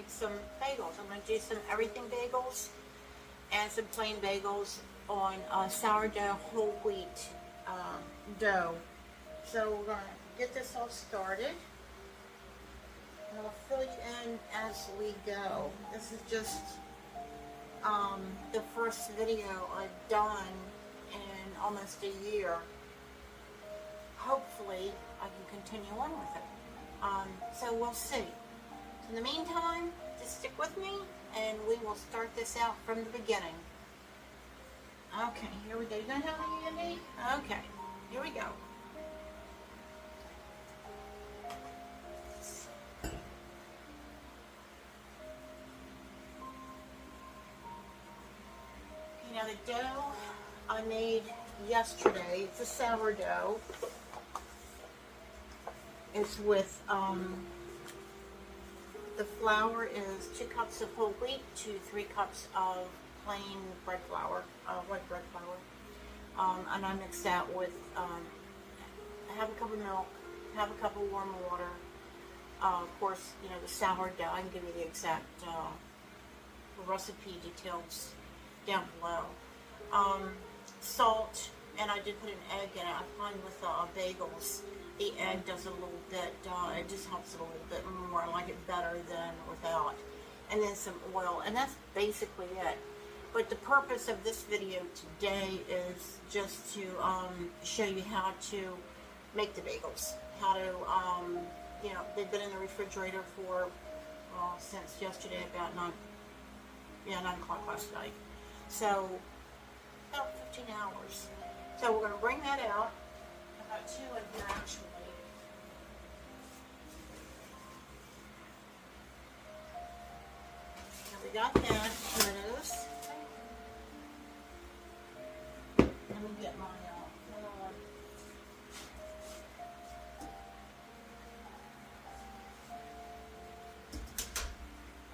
make some bagels. I'm going to do some everything bagels and some plain bagels on sourdough whole wheat dough. So we're going to get this all started. And I'll fill you in as we go. This is just the first video I've done in almost a year. Hopefully I can continue on with it. So we'll see. So in the meantime, just stick with me and we will start this out from the beginning. Okay, here we go. You gonna have any, Andy? Okay, here we go. Okay, now the dough I made yesterday, it's a sourdough. It's with, the flour is 2 cups of whole wheat to 3 cups of plain bread flour, white bread flour. And I mix that with half a cup of milk, half a cup of warm water. Of course, you know, the sourdough, I can give you the exact recipe details down below. Salt, and I did put an egg in it. I find with bagels, the egg does a little bit, it just helps it a little bit more. I like it better than without. And then some oil, and that's basically it. But the purpose of this video today is just to show you how to make the bagels. How to, you know, they've been in the refrigerator for, since yesterday, about 9 o'clock last night. So, about 15 hours. So we're going to bring that out. I've got 2 in here actually. Now we got that. Here it is. Let me get mine out. Hold on.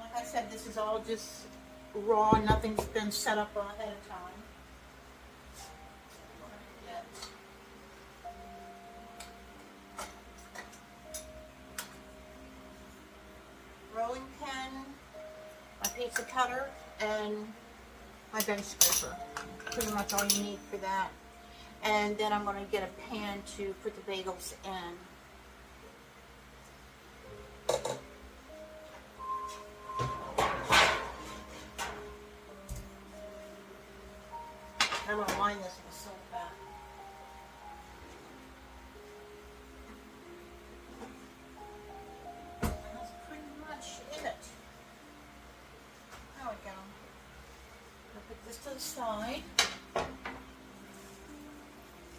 Like I said, this is all just raw. Nothing's been set up ahead of time. Rolling pin, my pizza cutter, and my bench scraper. Pretty much all you need for that. And then I'm going to get a pan to put the bagels in. I'm going to line this with a salt bath. That's pretty much it. There we go. I'll put this to the side.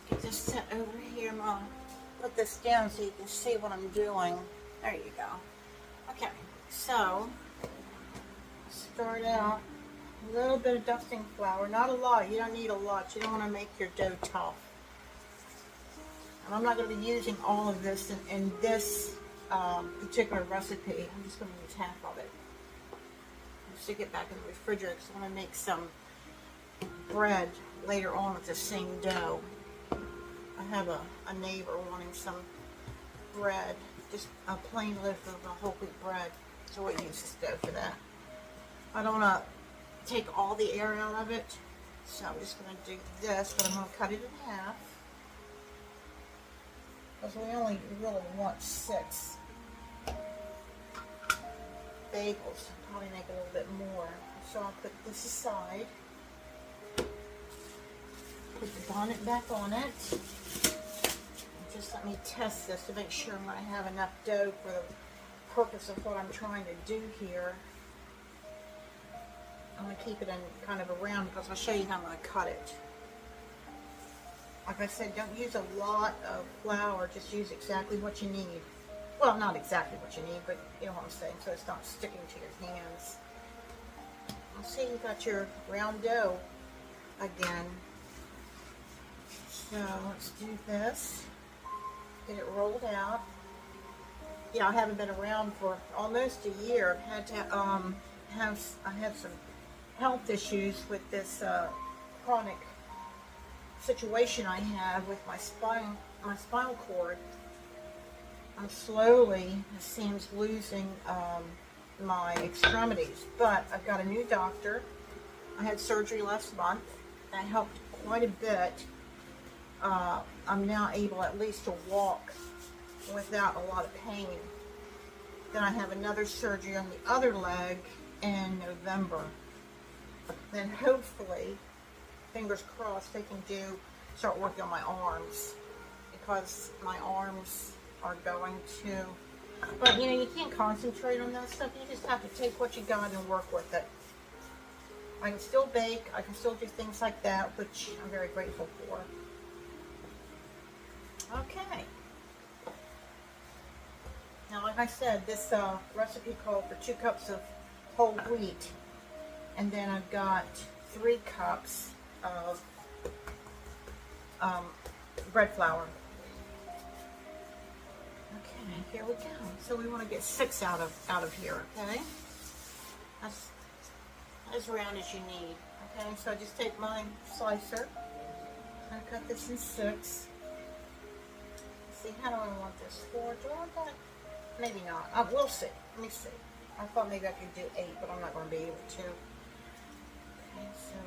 Get this set over here. I'm going to put this down so you can see what I'm doing. There you go. Okay, so start out. A little bit of dusting flour, not a lot. You don't need a lot. You don't want to make your dough tough. And I'm not going to be using all of this in this particular recipe. I'm just going to use half of it. I'll stick it back in the refrigerator because I want to make some bread later on with the same dough. I have a neighbor wanting some bread, just a plain loaf of whole wheat bread. So we'll use this dough for that. I don't want to take all the air out of it, so I'm just going to do this, but I'm going to cut it in half because we only really want 6 bagels. I'll probably make a little bit more, so I'll put this aside, put the bonnet back on it, and just let me test this to make sure I'm going to have enough dough for the purpose of what I'm trying to do here. I'm going to keep it in kind of a round because I'll show you how I'm going to cut it. Like I said, don't use a lot of flour, just use exactly what you need. Well, not exactly what you need, but you know what I'm saying, so it's not sticking to your hands. I'll see you got your round dough again. So let's do this. Get it rolled out. Yeah, I haven't been around for almost a year. I've had to I had some health issues with this chronic situation I have with my spinal cord. I'm slowly, it seems, losing my extremities. But I've got a new doctor. I had surgery last month. That helped quite a bit. I'm now able at least to walk without a lot of pain. Then I have another surgery on the other leg in November. Then hopefully, fingers crossed, they can start working on my arms, because my arms are going to, but you know, you can't concentrate on that stuff. You just have to take what you got and work with it. I can still bake, I can still do things like that, which I'm very grateful for. Okay. Now, like I said, this recipe called for 2 cups of whole wheat, and then I've got 3 cups of bread flour. Okay, here we go. So we want to get 6 out of here, okay? That's as round as you need. Okay, so I just take my slicer and cut this in 6. Let's see, how do I want this? 4? Do I want that? Maybe not. We'll see. Let me see. I thought maybe I could do 8, but I'm not going to be able to. Okay, so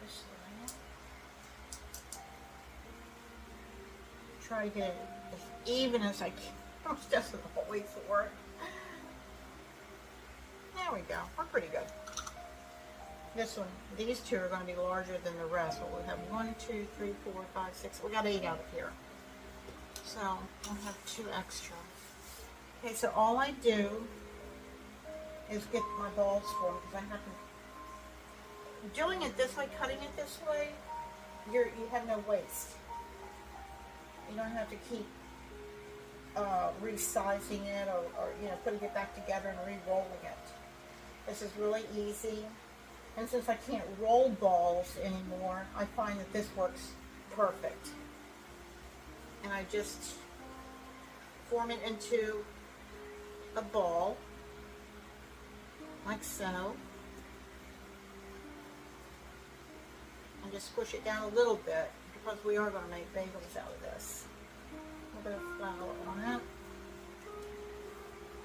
this way. Try to get it as even as I can. It doesn't always work. There we go. We're pretty good. This one, these 2 are going to be larger than the rest. But we have 1, 2, 3, 4, 5, 6. We got 8 out of here. So I'll have 2 extra. Okay, so all I do is get my balls formed, because I have to. Doing it this way, cutting it this way, you have no waste. You don't have to keep resizing it or you know, putting it back together and re-rolling it. This is really easy. And since I can't roll balls anymore, I find that this works perfect. And I just form it into a ball, like so. And just squish it down a little bit, because we are going to make bagels out of this. A little bit of flour on it,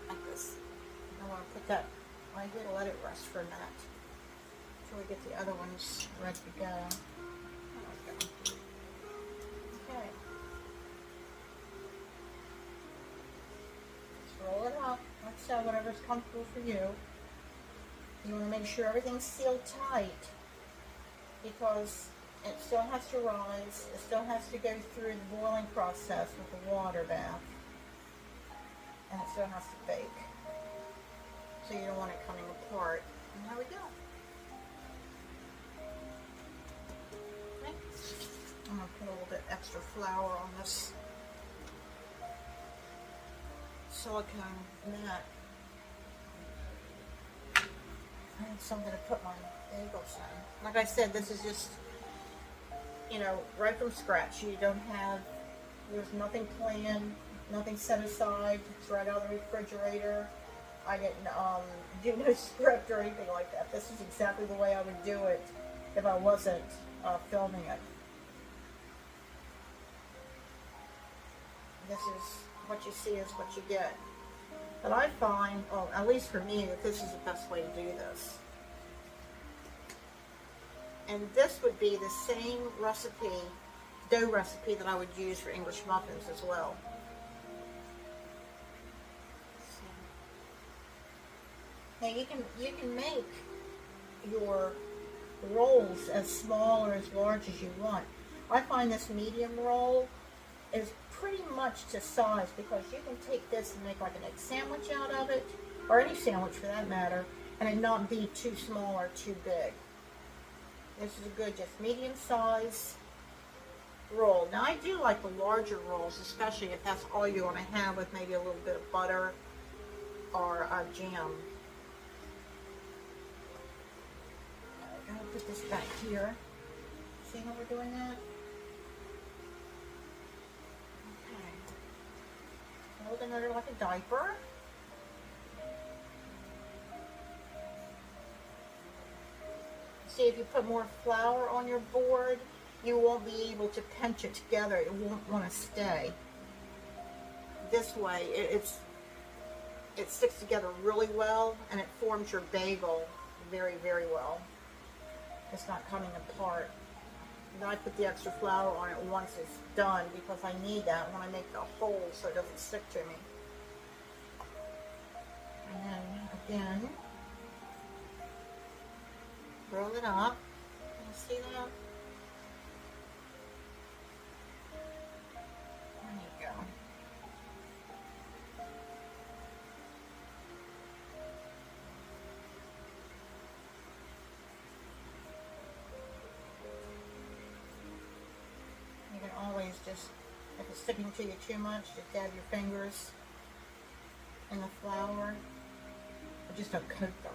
like this. I want to put that right here to let it rest for a minute until we get the other ones ready to go. There we go. Okay. Just roll it up, like so, whatever's comfortable for you. You want to make sure everything's sealed tight, because it still has to rise, it still has to go through the boiling process with the water bath, and it still has to bake. So you don't want it coming apart. And there we go. Okay. I'm going to put a little bit extra flour on this silicone mat. I need something to put my bagels in. Like I said, this is just, you know, right from scratch. You don't have, there's nothing planned, nothing set aside. It's right out of the refrigerator. I didn't do no script or anything like that. This is exactly the way I would do it if I wasn't filming it. This is what you see is what you get. But I find, well, at least for me, that this is the best way to do this. And this would be the same recipe, dough recipe, that I would use for English muffins as well. Now you can make your rolls as small or as large as you want. I find this medium roll is pretty much to size, because you can take this and make like an egg sandwich out of it, or any sandwich for that matter, and it not be too small or too big. This is a good, just medium size roll. Now I do like the larger rolls, especially if that's all you want to have, with maybe a little bit of butter or jam. I'm going to put this back here. See how we're doing that? Okay. Hold another like a diaper. See, if you put more flour on your board, you won't be able to pinch it together. It won't want to stay. This way, it sticks together really well, and it forms your bagel very, very well. It's not coming apart. Then I put the extra flour on it once it's done because I need that when I make the hole so it doesn't stick to me. And then again, roll it up. You see that? There you go. You can always just, if it's sticking to you too much, just dab your fingers in the flour. Or just don't coat them.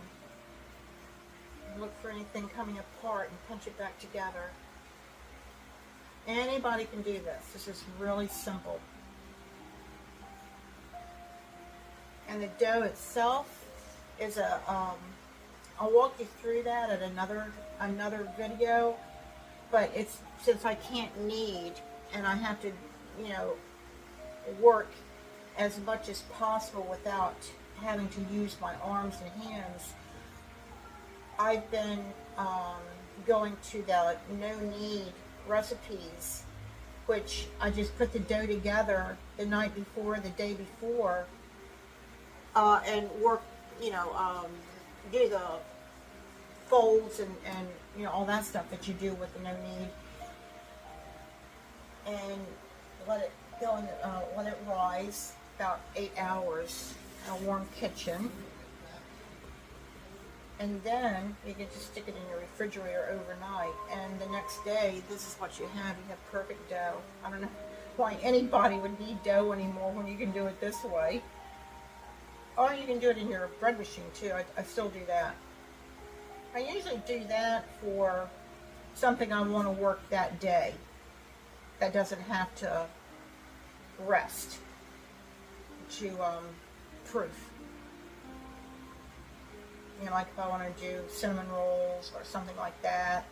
Look for anything coming apart and punch it back together. Anybody can do this. This is really simple. And the dough itself is a, I'll walk you through that at another video, but it's, since I can't knead and I have to, you know, work as much as possible without having to use my arms and hands, I've been going to the no knead recipes, which I just put the dough together the night before, the day before, and work, you know, do the folds and you know, all that stuff that you do with the no knead, and let it go in, let it rise about 8 hours in a warm kitchen. And then you can just stick it in your refrigerator overnight, and the next day, this is what you have. You have perfect dough. I don't know why anybody would need dough anymore when you can do it this way. Or you can do it in your bread machine too. I still do that. I usually do that for something I want to work that day that doesn't have to rest to proof. You know, like if I want to do cinnamon rolls or something like that,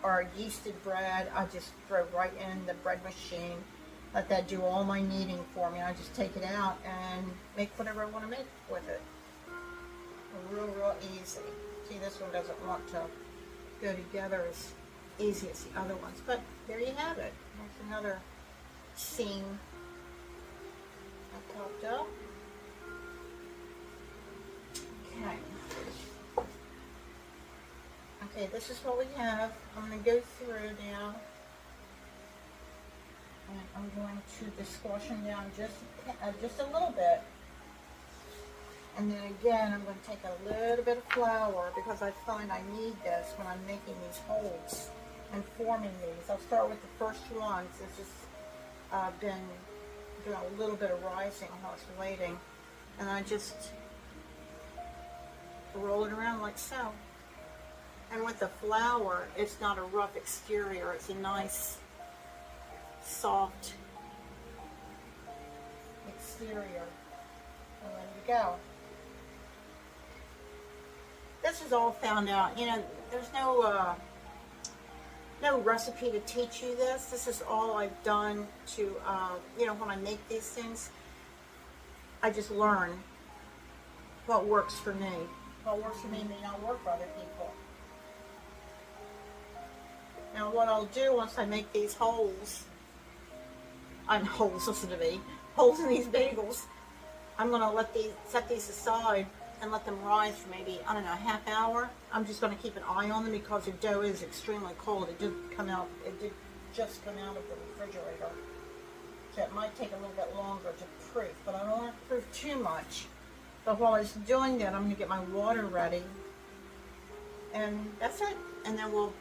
or yeasted bread, I just throw right in the bread machine, let that do all my kneading for me. I just take it out and make whatever I want to make with it. Real easy. See, this one doesn't want to go together as easy as the other ones, but there you have it. There's another seam I popped up. Okay. Okay, this is what we have. I'm going to go through now, and I'm going to just squash them down just a little bit. And then again, I'm going to take a little bit of flour because I find I need this when I'm making these holes and forming these. I'll start with the first one since it's been doing a little bit of rising while it's waiting. And I just roll it around like so. And with the flour, it's not a rough exterior. It's a nice, soft exterior. And there you go. This is all found out. You know, there's no recipe to teach you this. This is all I've done to, you know, when I make these things, I just learn what works for me. What works for me may not work for other people. Now what I'll do once I make these holes, listen to me, holes in these bagels, I'm going to set these aside and let them rise for maybe, I don't know, a half hour. I'm just going to keep an eye on them because the dough is extremely cold. It did just come out of the refrigerator. So it might take a little bit longer to proof, but I don't want to proof too much. But while it's doing that, I'm going to get my water ready. And that's it. And then we'll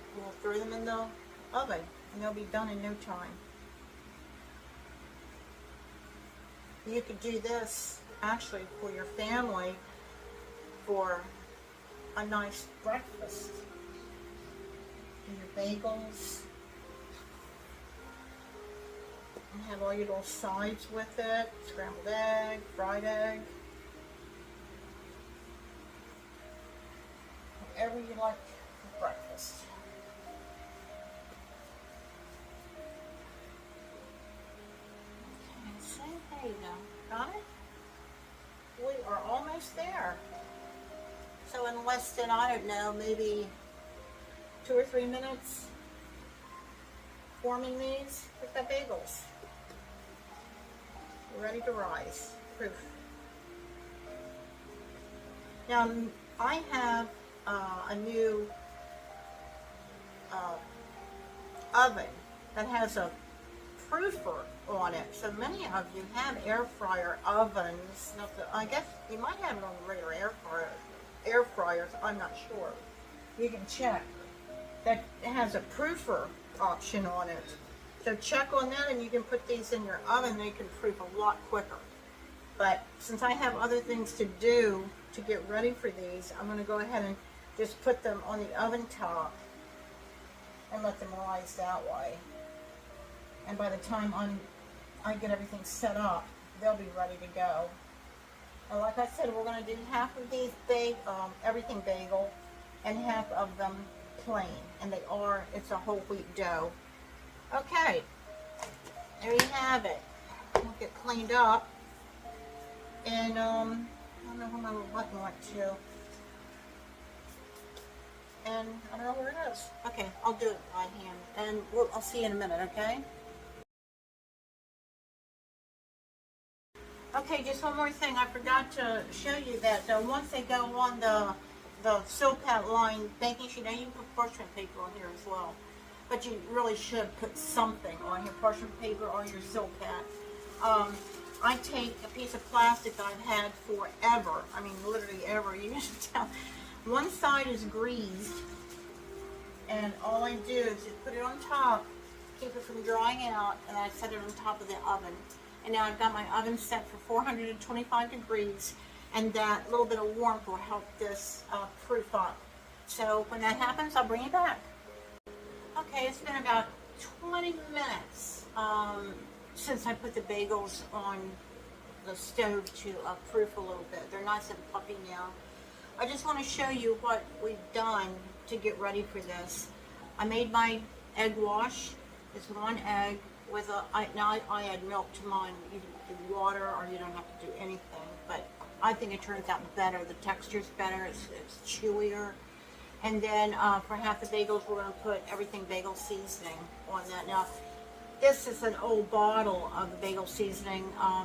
throw them in the oven, and they'll be done in no time. You could do this actually for your family for a nice breakfast. Do your bagels and have all your little sides with it. Scrambled egg, fried egg, whatever you like for breakfast. Okay, so there you go. Got it? We are almost almost there. So in less than, I don't know, maybe 2 or 3 minutes forming these, we've got bagels. Ready to rise. Proof. Now, I have a new oven that has a proofer on it. So many of you have air fryer ovens. Now, I guess you might have it on regular air fryers. I'm not sure. You can check. That has a proofer option on it. So check on that, and you can put these in your oven. They can proof a lot quicker. But since I have other things to do to get ready for these, I'm going to go ahead and just put them on the oven top and let them rise that way. And by the time I get everything set up, they'll be ready to go. And like I said, we're going to do half of these everything bagel and half of them plain. And it's a whole wheat dough. Okay, there you have it. We'll get cleaned up. And I don't know where my little button went to. And I don't know where it is. Okay, I'll do it by hand. And I'll see you in a minute, okay? Okay, just one more thing. I forgot to show you that once they go on the Silpat line baking sheet, now you can put parchment paper on here as well. But you really should put something on here, parchment paper or your Silpat. I take a piece of plastic that I've had forever. I mean, literally ever. You can tell. One side is greased, and all I do is just put it on top, keep it from drying out, and I set it on top of the oven. And now I've got my oven set for 425 degrees, and that little bit of warmth will help this proof up. So when that happens, I'll bring it back. Okay, it's been about 20 minutes since I put the bagels on the stove to proof a little bit. They're nice and puffy now. I just want to show you what we've done to get ready for this. I made my egg wash. It's 1 egg with now I add milk to mine. You can do water or you don't have to do anything, but I think it turns out better. The texture's better, it's chewier. And then for half the bagels, we're going to put everything bagel seasoning on that. Now, this is an old bottle of the bagel seasoning,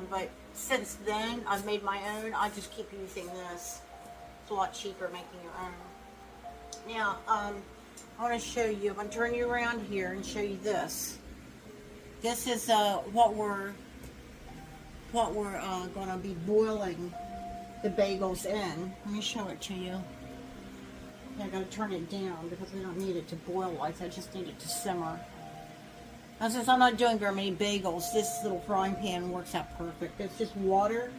but since then I've made my own. I just keep using this. It's a lot cheaper making your own. Now, I want to show you. I'm going to turn you around here and show you this. This is what we're going to be boiling the bagels in. Let me show it to you. I got to turn it down because we don't need it to boil like that. I just need it to simmer. Now, since I'm not doing very many bagels, this little frying pan works out perfect. It's just water,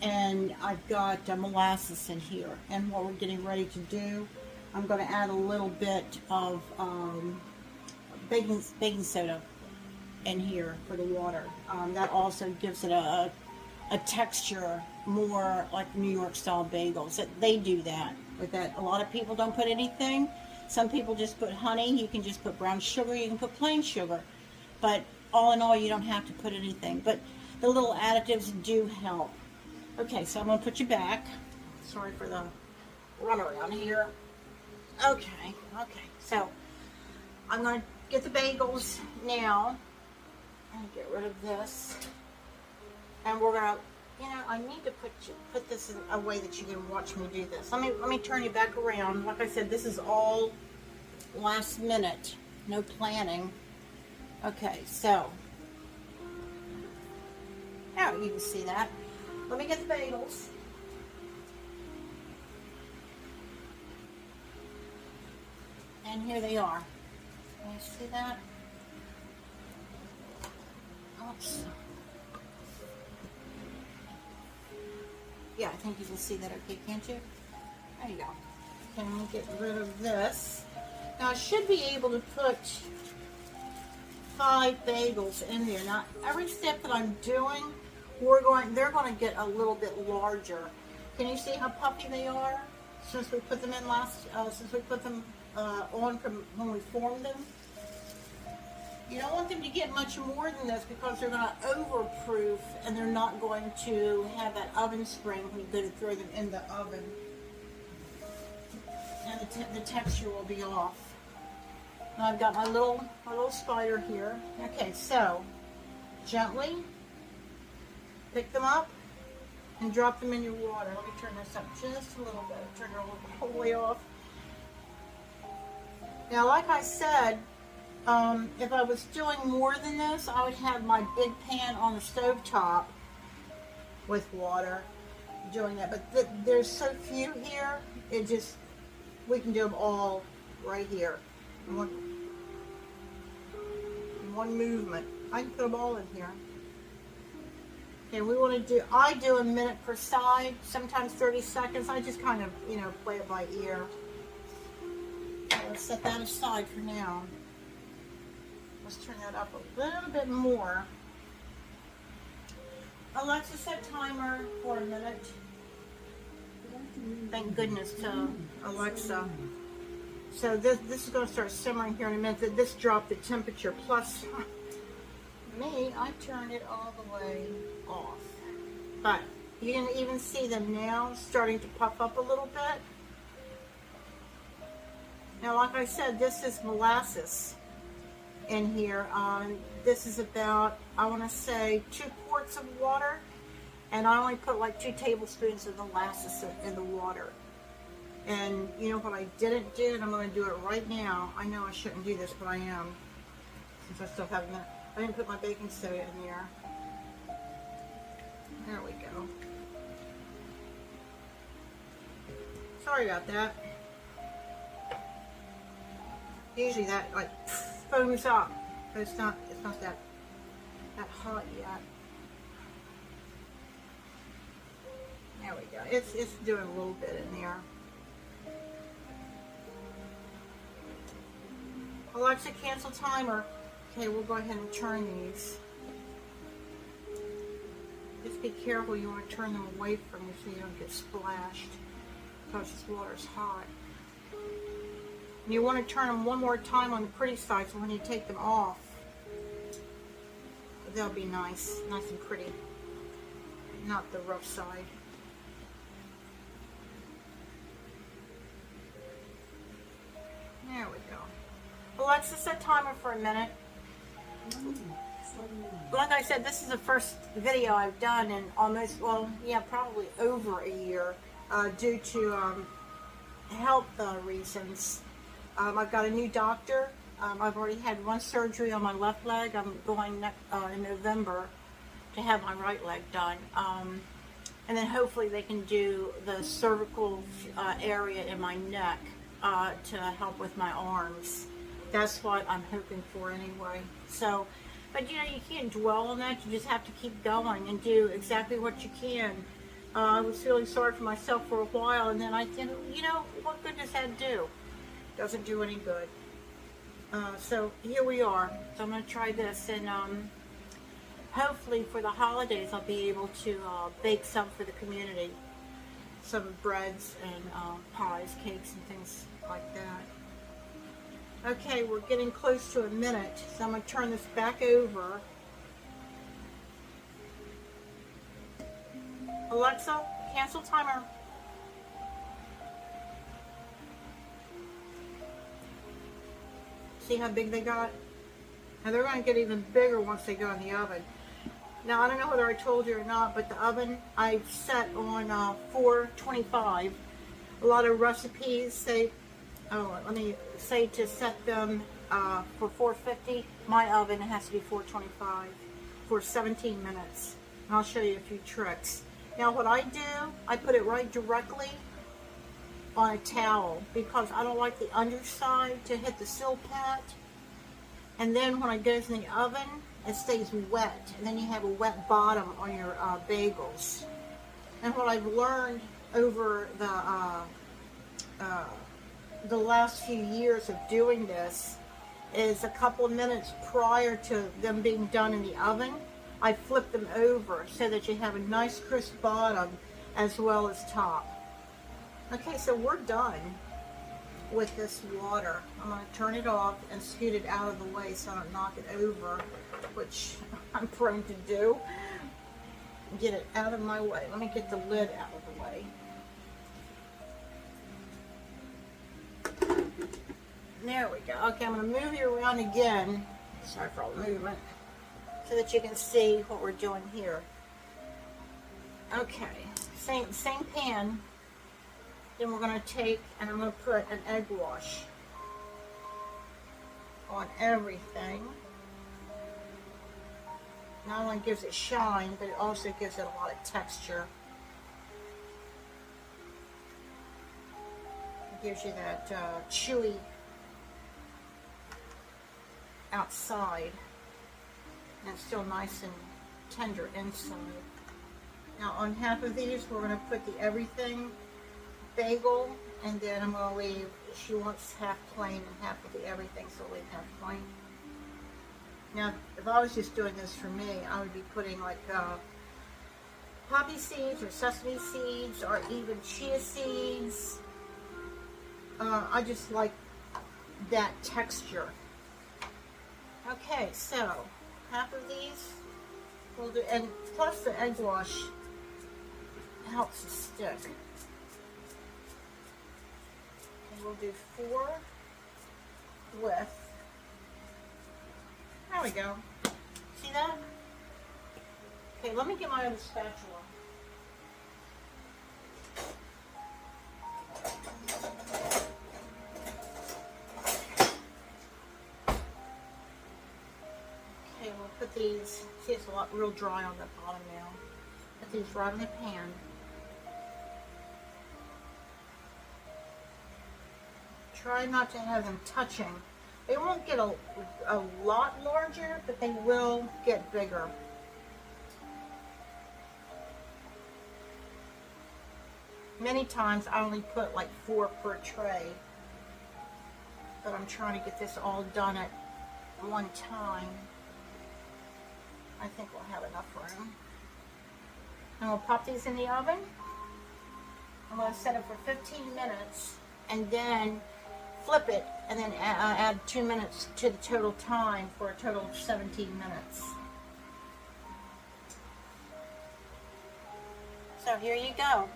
and I've got molasses in here. And what we're getting ready to do, I'm going to add a little bit of baking soda in here for the water. That also gives it a texture more like New York style bagels. They do that with that. A lot of people don't put anything. Some people just put honey. You can just put brown sugar. You can put plain sugar. But all in all, you don't have to put anything. But the little additives do help. Okay, so I'm going to put you back. Sorry for the runaround here. Okay. So I'm going to get the bagels now. And get rid of this. And we're going to, I need to put this in a way that you can watch me do this. Let me turn you back around. Like I said, this is all last minute. No planning. Okay, so. Now you can see that. Let me get the bagels. And here they are. Can you see that? Oops. Yeah, I think you can see that okay, can't you? There you go. Okay, I'm going to get rid of this. Now, I should be able to put 5 bagels in there. Now, every step that I'm doing, they're going to get a little bit larger. Can you see how puffy they are since we put them in since we put them on from when we formed them? You don't want them to get much more than this because they're going to overproof and they're not going to have that oven spring when you go to throw them in the oven. And the texture will be off. Now I've got my little spider here. Okay, so gently pick them up and drop them in your water. Let me turn this up just a little bit. Turn it all the way off. Now, like I said, if I was doing more than this, I would have my big pan on the stove top with water doing that. But there's so few here, we can do them all right here. In one movement. I can put them all in here. Okay, I do a minute per side, sometimes 30 seconds. I just kind of, play it by ear. Okay, let's set that aside for now. Let's turn that up a little bit more. Alexa, set timer for a minute. Thank goodness to Alexa. So this is going to start simmering here in a minute. This dropped the temperature. Plus, me, I turned it all the way off. But you can even see them now starting to puff up a little bit. Now, like I said, this is molasses in here. This is about, I want to say, 2 quarts of water. And I only put like 2 tablespoons of molasses in the water. And you know what I didn't do, and I'm going to do it right now. I know I shouldn't do this, but I am. Since I still have a minute. I didn't put my baking soda in there. There we go. Sorry about that. Usually that like foams up, but it's not that hot yet. There we go. It's doing a little bit in there. Alexa, cancel timer. Okay, we'll go ahead and turn these. Just be careful, you want to turn them away from you so you don't get splashed because this water's hot. And you want to turn them one more time on the pretty side so when you take them off, they'll be nice and pretty, not the rough side. There we go. Alexa, set timer for a minute. Like I said, this is the first video I've done in almost, probably over a year due to health reasons. I've got a new doctor. I've already had 1 surgery on my left leg. I'm going in November to have my right leg done. And then hopefully they can do the cervical area in my neck to help with my arms. That's what I'm hoping for anyway. So, but you can't dwell on that. You just have to keep going and do exactly what you can. I was feeling sorry for myself for a while, and then I think, what good does that do? Doesn't do any good. So here we are. So I'm going to try this, and hopefully for the holidays I'll be able to bake some for the community. Some breads and pies, cakes, and things like that. Okay, we're getting close to a minute, so I'm going to turn this back over. Alexa, cancel timer. See how big they got? Now they're going to get even bigger once they go in the oven. Now I don't know whether I told you or not, but the oven I've set on 425. A lot of recipes say, to set them for 450. My oven has to be 425 for 17 minutes. And I'll show you a few tricks. Now what I do, I put it right directly on a towel because I don't like the underside to hit the sill pad. And then when it goes in the oven, it stays wet. And then you have a wet bottom on your bagels. And what I've learned over the last few years of doing this is a couple of minutes prior to them being done in the oven, I flip them over so that you have a nice crisp bottom as well as top. Okay, so we're done. with this water. I'm going to turn it off and scoot it out of the way so I don't knock it over, which I'm prone to do. Get it out of my way. Let me get the lid out of the way. There we go. Okay, I'm going to move you around again. Sorry for all the movement. So that you can see what we're doing here. Okay, same pan. Then we're going to take and I'm going to put an egg wash on everything. Not only gives it shine, but it also gives it a lot of texture. It gives you that chewy outside, and it's still nice and tender inside. Now on half of these, we're going to put the everything bagel, and then I'm going to leave, she wants half plain and half of the everything, so I'll leave half plain. Now, if I was just doing this for me, I would be putting like poppy seeds or sesame seeds or even chia seeds. I just like that texture. Okay, so half of these we'll do, and plus the egg wash helps it stick. And we'll do 4 with. There we go. See that? Okay, let me get my other spatula. Okay, we'll put these, see it's a lot real dry on the bottom now. Put these right in the pan. Try not to have them touching. They won't get a lot larger, but they will get bigger. Many times I only put like 4 per tray, but I'm trying to get this all done at one time. I think we'll have enough room. And we'll pop these in the oven. I'm going to set it for 15 minutes and then flip it, and then add 2 minutes to the total time for a total of 17 minutes. So here you go.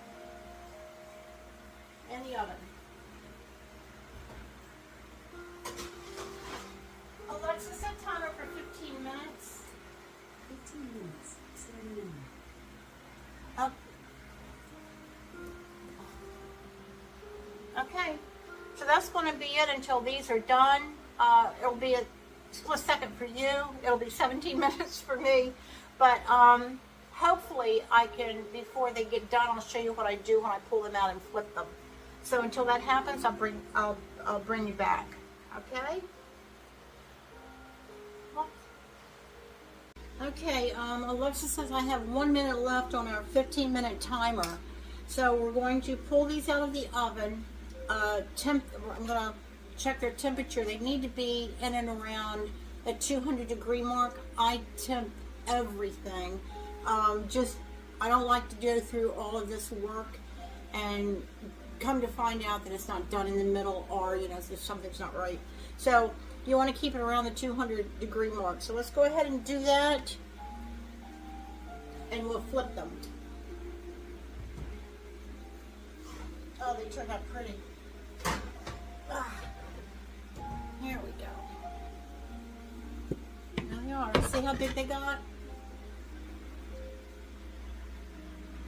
In the oven. Alexa, set timer for 15 minutes. 15 minutes. 7 minutes. Oh. Okay. So that's going to be it until these are done. It'll be a split second for you. It'll be 17 minutes for me. But hopefully I can, before they get done, I'll show you what I do when I pull them out and flip them. So until that happens, I'll bring you back. Okay? Okay, Alexa says I have 1 minute left on our 15-minute timer. So we're going to pull these out of the oven. I'm going to check their temperature. They need to be in and around the 200-degree mark. I temp everything. I don't like to go through all of this work and come to find out that it's not done in the middle, or if something's not right. So you want to keep it around the 200-degree mark. So let's go ahead and do that, and we'll flip them. Oh, they turned out pretty. Here we go. There they are. See how big they got?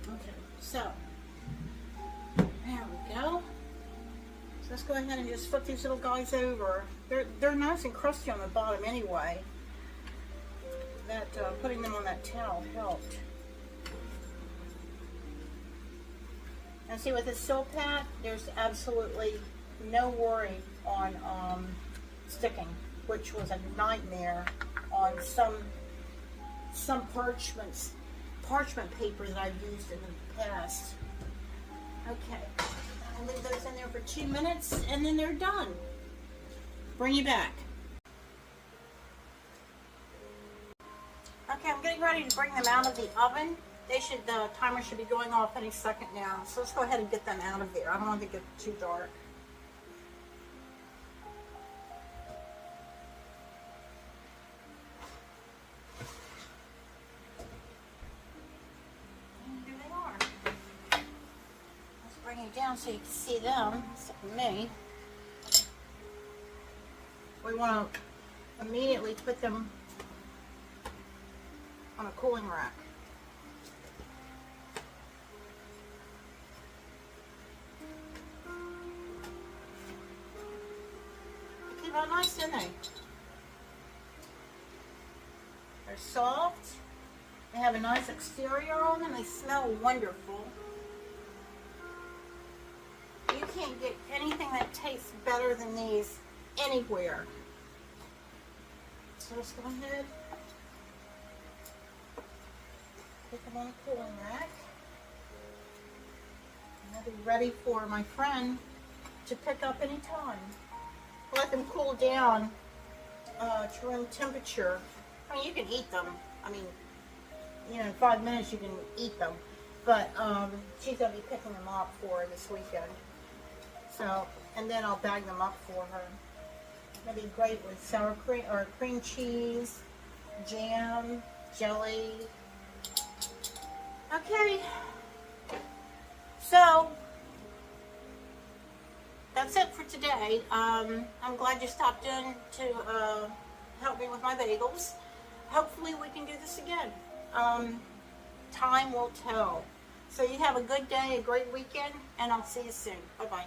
Okay, so there we go. So let's go ahead and just flip these little guys over. They're nice and crusty on the bottom anyway. That putting them on that towel helped. And see, with this Silpat, there's absolutely no worry on sticking, which was a nightmare on some parchment paper that I've used in the past. Okay, I'll leave those in there for 2 minutes, and then they're done. Bring you back. Okay, I'm getting ready to bring them out of the oven. The timer should be going off any second now. So let's go ahead and get them out of there. I don't want it to get too dark. you down so you can see them, except for me. We want to immediately put them on a cooling rack. They came out nice, didn't they? They're soft. They have a nice exterior on them. They smell wonderful. You can't get anything that tastes better than these anywhere. So let's go ahead, put them on a cooling rack. And they'll be ready for my friend to pick up anytime. Let them cool down to room temperature. I mean, you can eat them. I mean, you know, in 5 minutes you can eat them. But she's going to be picking them up for her this weekend. So, and then I'll bag them up for her. It'll be great with sour cream or cream cheese, jam, jelly. Okay. So, that's it for today. I'm glad you stopped in to help me with my bagels. Hopefully we can do this again. Time will tell. So you have a good day, a great weekend, and I'll see you soon. Bye-bye.